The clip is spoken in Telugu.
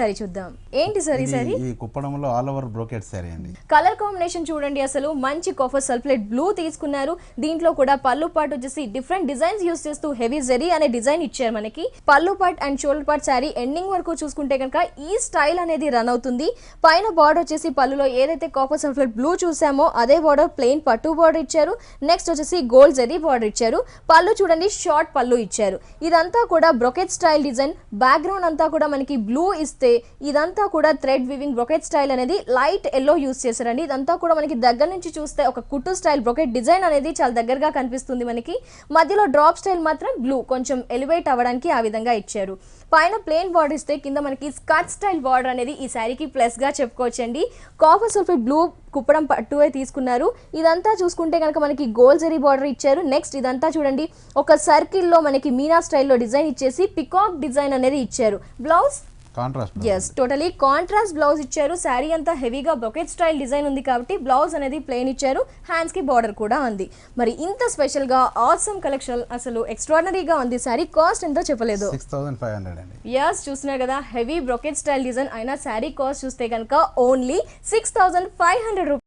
సరే చూద్దాం ఏంటి సార్ ఈ సారీ ఈ కుప్పడంలో ఆల్ ఓవర్ బ్రోకెట్ సారీ అండి. కలర్ కాంబినేషన్ చూడండి అసలు మంచి కాఫర్ సల్ఫేట్ బ్లూ తీసుకున్నారు. దీంట్లో కూడా పళ్ళు పార్ట్ వచ్చేసి డిఫరెంట్ డిజైన్స్ యూస్ చేస్తూ హెవీ జరీ అనే డిజైన్ ఇచ్చారు మనకి. పళ్ళు part and shoulder part sorry ending వరకు చూసుకుంటే కనుక ఈ స్టైల్ అనేది రన్ అవుతుంది. పైన బార్డర్ వచ్చేసి పళ్ళులో ఏదైతే కాఫర్ సల్ఫేట్ బ్లూ చూసామో అదే బార్డర్ ప్లెయిన్ పట్టు బార్డర్ ఇచ్చారు. నెక్స్ట్ వచ్చేసి గోల్డ్ జరీ బార్డర్ ఇచ్చారు. పళ్ళు చూడండి షార్ట్ పళ్ళు ఇచ్చారు. ఇదంతా కూడా బ్రోకెట్ స్టైల్ డిజైన్. బ్యాక్గ్రౌండ్ అంతా కూడా మనకి బ్లూ ఇస్తే ఇదంతా కూడా థ్రెడ్ వివింగ్ బ్రోకెట్ స్టైల్ అనేది లైట్ ఎల్లో యూస్ చేశారండి. ఇదంతా కూడా మనకి దగ్గర నుంచి చూస్తే ఒక కుట్టు స్టైల్ బ్రోకెట్ డిజైన్ అనేది చాలా దగ్గరగా కనిపిస్తుంది మనకి. మధ్యలో డ్రాప్ స్టైల్ మాత్రం బ్లూ కొంచెం ఎలివేట్ అవ్వడానికి ఆ విధంగా ఇచ్చారు. పైన ప్లెయిన్ బార్డర్ ఇస్తే కింద మనకి స్కర్ట్ స్టైల్ బార్డర్ అనేది ఈ శారీకి ప్లస్ గా చెప్పుకోవచ్చండి. కాఫర్ సల్ఫేట్ బ్లూ కుప్పడం పట్టువే తీసుకున్నారు. ఇదంతా చూసుకుంటే కనుక మనకి గోల్డ్ జరీ బార్డర్ ఇచ్చారు. నెక్స్ట్ ఇదంతా చూడండి ఒక సర్కిల్లో మనకి మీనా స్టైల్లో డిజైన్ ఇచ్చేసి పికాక్ డిజైన్ అనేది ఇచ్చారు. బ్లౌజ్ టోటలీ కాంట్రాస్ట్ బ్లౌజ్ ఇచ్చారు. శారీ అంతా హెవీగా బ్రోకెట్ స్టైల్ డిజైన్ ఉంది కాబట్టి బ్లౌజ్ అనేది ప్లెయిన్ ఇచ్చారు. హ్యాండ్స్ కి బార్డర్ కూడా ఉంది. మరి ఇంత స్పెషల్ గా ఆసమ్ కలెక్షన్ అసలు ఎక్స్ట్రాడినరీగా ఉంది. శారీ కాస్ట్ ఎంతో చెప్పలేదు. 6500 అండి. యస్ చూస్తున్నారు కదా హెవీ బ్రోకెట్ స్టైల్ డిజైన్ అయినా శారీ కాస్ట్ చూస్తే కనుక ఓన్లీ 6500 రూపీస్.